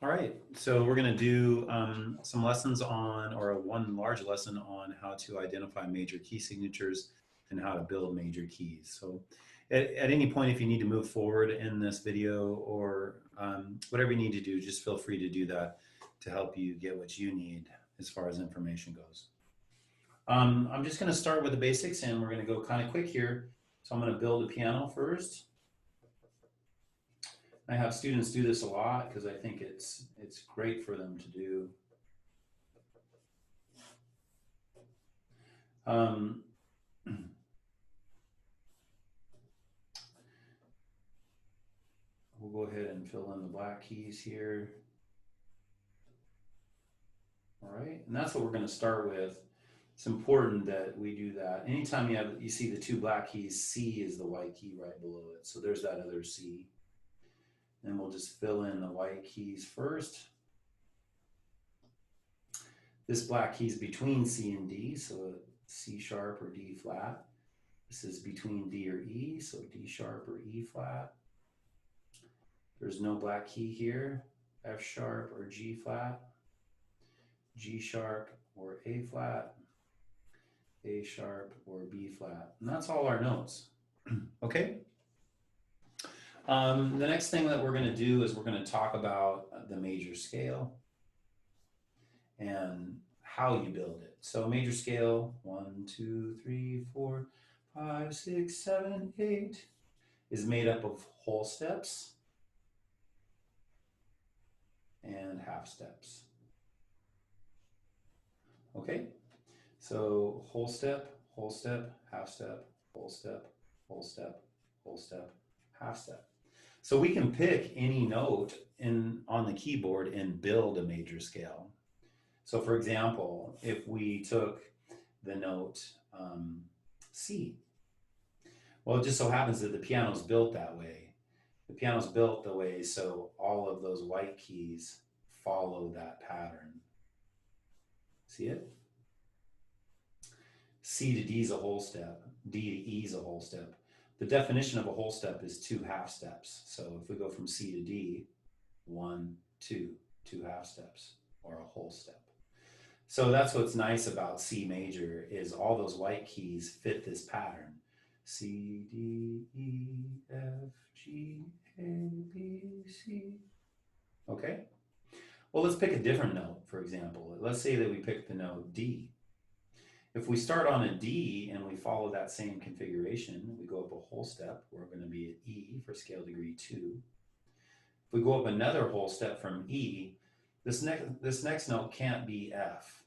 All right, so we're going to do some lessons on, or one large lesson on how to identify major key signatures and how to build major keys. So at any point, if you need to move forward in this video or whatever you need to do, just feel free to do that to help you get what you need as far as information goes. I'm just going to start with the basics and we're going to go kind of quick here. So I'm going to build a piano first. I have students do this a lot because I think it's great for them to do. We'll go ahead and fill in the black keys here. All right, and that's what we're going to start with. It's important that we do that. Anytime you see the two black keys, C is the white key right below it. So there's that other C. And we'll just fill in the white keys first. This black key is between C and D, so C sharp or D flat. This is between D or E, so D sharp or E flat. There's no black key here, F sharp or G flat, G sharp or A flat, A sharp or B flat. And that's all our notes. Okay? The next thing that we're going to do is we're going to talk about the major scale and how you build it. So major scale, 1, 2, 3, 4, 5, 6, 7, 8 is made up of whole steps and half steps. Okay, so whole step, half step, whole step, whole step, whole step, half step. So we can pick any note on the keyboard and build a major scale. So for example, if we took the note C, well, it just so happens that the piano's built that way. The piano's built the way so all of those white keys follow that pattern. See it? C to D is a whole step. D to E is a whole step. The definition of a whole step is 2 half steps. So if we go from C to D, 1, 2, 2 half steps, or a whole step. So that's what's nice about C major is all those white keys fit this pattern. C, D, E, F, G, A, B, C. Okay? Well, let's pick a different note, for example. Let's say that we pick the note D. If we start on a D and we follow that same configuration, we go up a whole step, we're going to be at E for scale degree 2. If we go up another whole step from E, this next note can't be F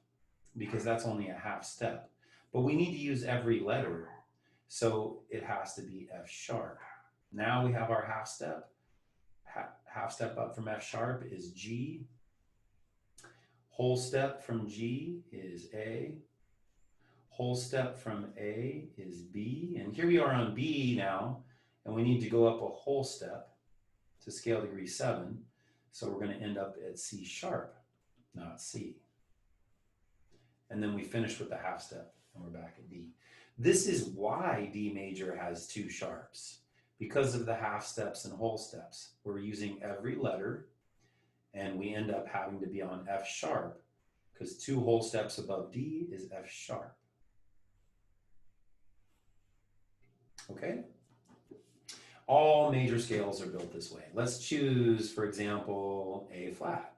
because that's only a half step. But we need to use every letter, so it has to be F sharp. Now we have our half step. Half step up from F sharp is G. Whole step from G is A. Whole step from A is B. And here we are on B now, and we need to go up a whole step to scale degree 7. So we're going to end up at C sharp, not C. And then we finish with the half step, and we're back at D. This is why D major has 2 sharps, because of the half steps and whole steps. We're using every letter, and we end up having to be on F sharp, because 2 whole steps above D is F sharp. Okay? All major scales are built this way. Let's choose, for example, A flat.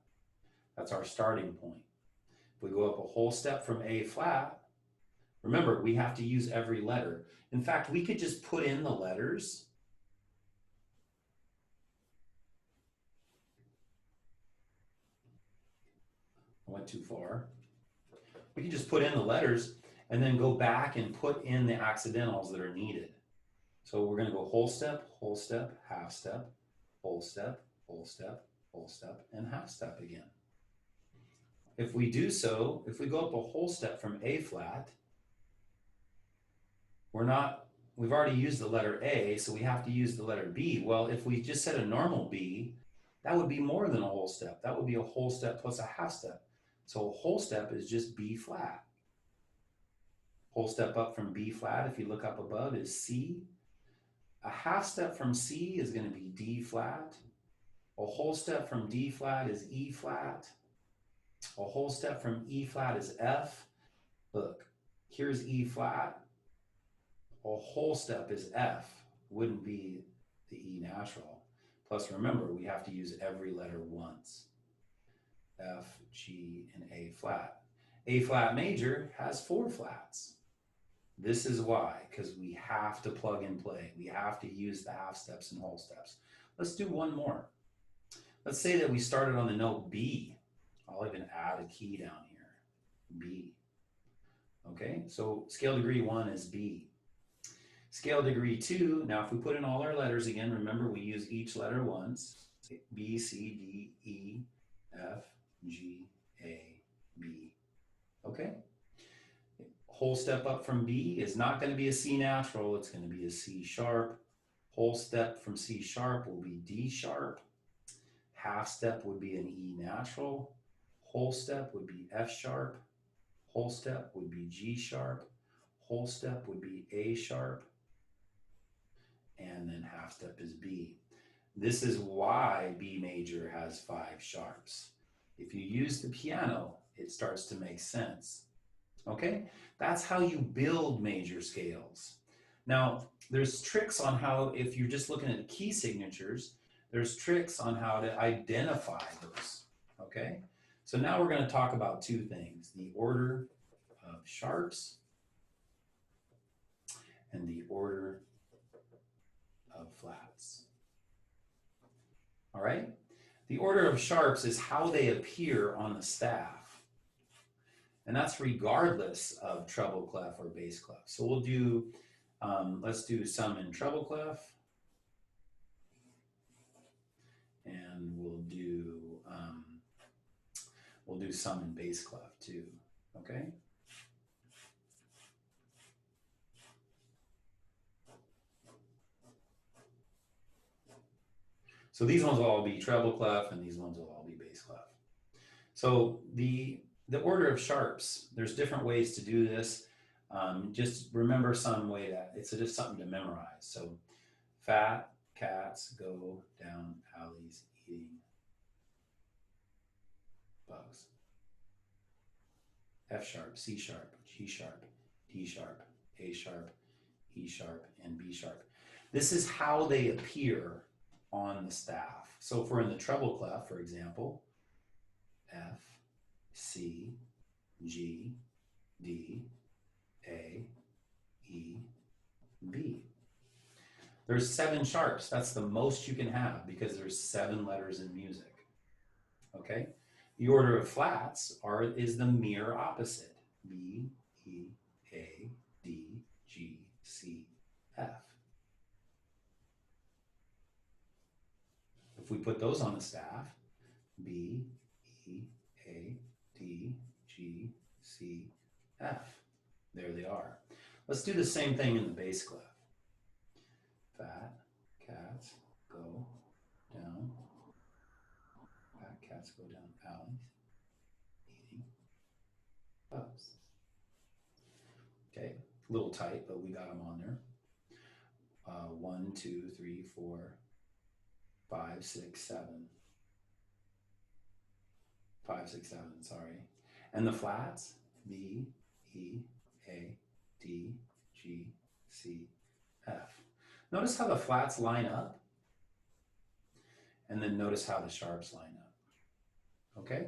That's our starting point. If we go up a whole step from A flat, remember, we have to use every letter. In fact, we could just put in the letters. I went too far. We can just put in the letters and then go back and put in the accidentals that are needed. So we're going to go whole step, half step, whole step, whole step, whole step, and half step again. If we do so, if we go up a whole step from A flat, we've already used the letter A, so we have to use the letter B. Well, if we just said a normal B, that would be more than a whole step. That would be a whole step plus a half step. So a whole step is just B flat. Whole step up from B flat, if you look up above, is C. A half step from C is going to be D flat. A whole step from D flat is E flat. A whole step from E flat is F. Look, here's E flat. A whole step is F. Wouldn't be the E natural. Plus, remember, we have to use every letter once. F, G, and A flat. A flat major has 4 flats. This is why, because we have to plug and play. We have to use the half steps and whole steps. Let's do one more. Let's say that we started on the note B. I'll even add a key down here, B. Okay, so scale degree 1 is B. Scale degree 2, now if we put in all our letters again, remember we use each letter once. B, C, D, E, F, G, A, B. Okay? Whole step up from B is not going to be a C natural, it's going to be a C sharp. Whole step from C sharp will be D sharp. Half step would be an E natural. Whole step would be F sharp. Whole step would be G sharp. Whole step would be A sharp. And then half step is B. This is why B major has 5 sharps. If you use the piano, it starts to make sense. Okay, that's how you build major scales. Now, there's tricks on how, if you're just looking at the key signatures, there's tricks on how to identify those. Okay, so now we're going to talk about 2 things: the order of sharps and the order of flats. All right, the order of sharps is how they appear on the staff. And that's regardless of treble clef or bass clef. So we'll do, let's do some in treble clef. And we'll do some in bass clef too, okay? So these ones will all be treble clef and these ones will all be bass clef. So the order of sharps, there's different ways to do this. Just remember some way that it's just something to memorize. So fat cats go down alleys eating bugs. F sharp, C sharp, G sharp, D sharp, A sharp, E sharp, and B sharp. This is how they appear on the staff. So if we're in the treble clef, for example, F, C, G, D, A, E, B. There's 7 sharps. That's the most you can have because there's 7 letters in music. Okay? The order of flats is the mere opposite. B, E, A, D, G, C, F. If we put those on the staff, B, E, A, D, G, C, F. There they are. Let's do the same thing in the bass clef. Fat cats go down. Fat cats go down alleys eating bugs. Okay, a little tight, but we got them on there. 1, 2, 3, 4, 5, 6, 7. 5, 6, 7, sorry. And the flats, B, E, A, D, G, C, F. Notice how the flats line up, and then notice how the sharps line up, okay?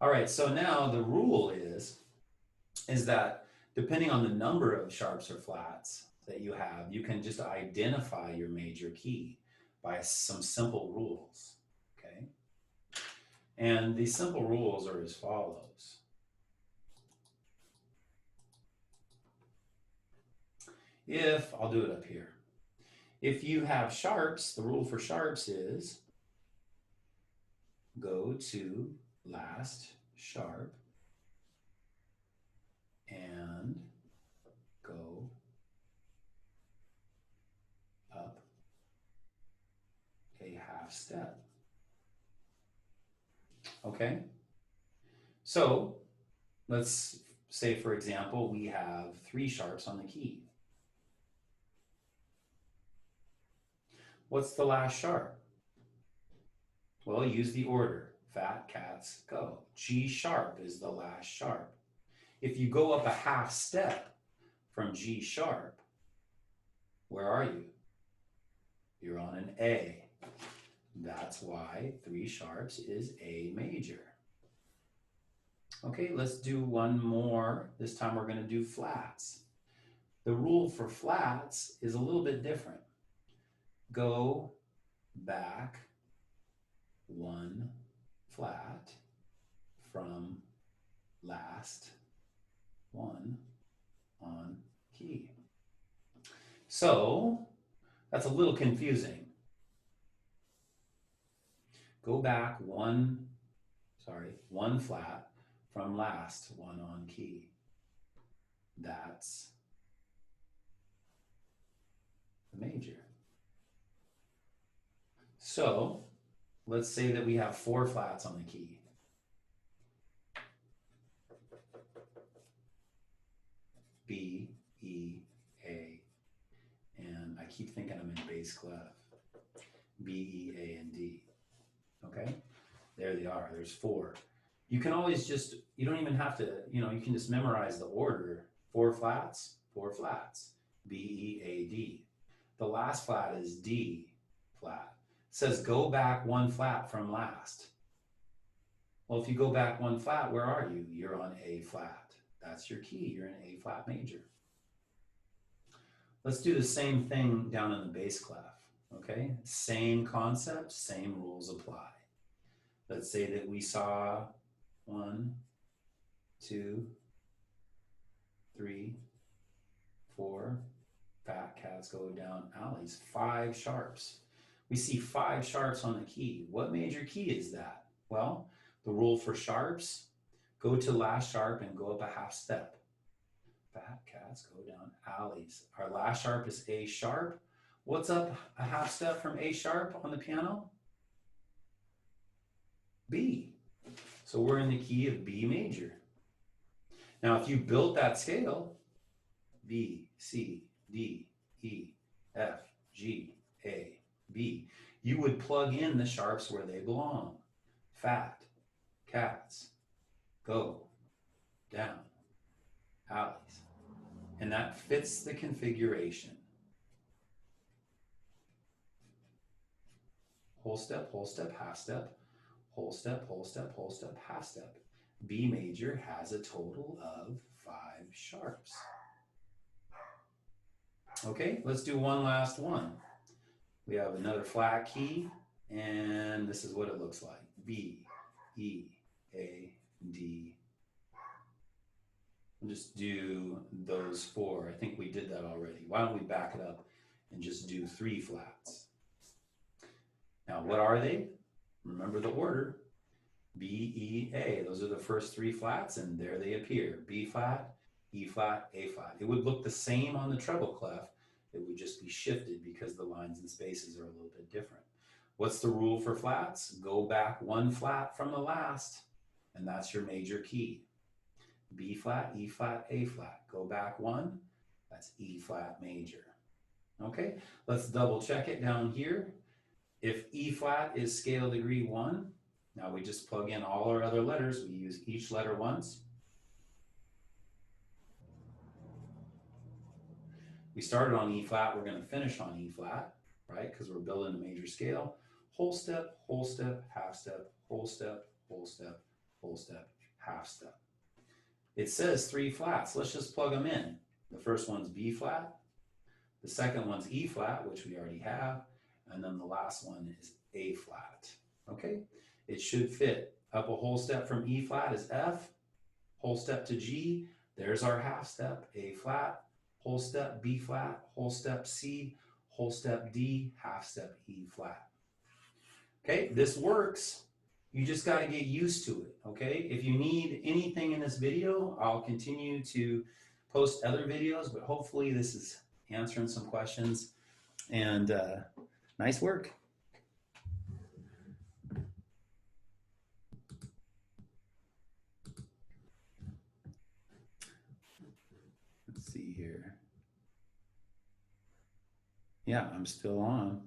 All right, so now the rule is that depending on the number of sharps or flats that you have, you can just identify your major key by some simple rules, okay? And these simple rules are as follows. I'll do it up here. If you have sharps, the rule for sharps is go to last sharp and go up a half step. Okay? So let's say, for example, we have 3 sharps on the key. What's the last sharp? Well, use the order. Fat cats go. G sharp is the last sharp. If you go up a half step from G sharp, where are you? You're on an A. That's why 3 sharps is A major. Okay, let's do one more. This time we're going to do flats. The rule for flats is a little bit different. Go back 1 flat from last 1 on key. So that's a little confusing. Go back one flat from last 1 on key. That's the major. So let's say that we have 4 flats on the key. B, E, A, and I keep thinking I'm in bass clef. B, E, A, and D. Okay, there they are. There's 4. You can always just, you don't even have to, you can just memorize the order. 4 flats, 4 flats. B, E, A, D. The last flat is D flat. It says go back 1 flat from last. Well, if you go back 1 flat, where are you? You're on A flat. That's your key. You're in A flat major. Let's do the same thing down in the bass clef. Okay, same concept, same rules apply. Let's say that we saw 1, 2, 3, 4. Fat cats go down alleys. 5 sharps. We see 5 sharps on the key. What major key is that? Well, the rule for sharps, go to last sharp and go up a half step. Fat cats go down alleys. Our last sharp is A sharp. What's up a half step from A sharp on the piano? B. So we're in the key of B major. Now, if you built that scale, B, C, D, E, F, G, A, B, you would plug in the sharps where they belong. Fat cats go down alleys. And that fits the configuration. Whole step, half step, whole step, half step. B major has a total of 5 sharps. Okay, let's do one last one. We have another flat key, and this is what it looks like. B, E, A, D. We'll just do those 4. I think we did that already. Why don't we back it up and just do 3 flats? Now, what are they? Remember the order. B, E, A. Those are the first 3 flats, and there they appear. B flat, E flat, A flat. It would look the same on the treble clef. It would just be shifted because the lines and spaces are a little bit different. What's the rule for flats? Go back 1 flat from the last, and that's your major key. B flat, E flat, A flat. Go back 1, that's E flat major. Okay, let's double check it down here. If E flat is scale degree 1, now we just plug in all our other letters. We use each letter once. We started on E flat, we're going to finish on E flat, right? Because we're building a major scale. Whole step, half step, whole step, half step. It says 3 flats. Let's just plug them in. The first one's B flat. The second one's E flat, which we already have. And then the last one is A flat. Okay? It should fit. Up a whole step from E flat is F. Whole step to G. There's our half step, A flat. Whole step, B flat. Whole step, C. Whole step, D. Half step, E flat. Okay? This works. You just got to get used to it, okay? If you need anything in this video, I'll continue to post other videos, but hopefully this is answering some questions. And nice work. Let's see here. Yeah, I'm still on.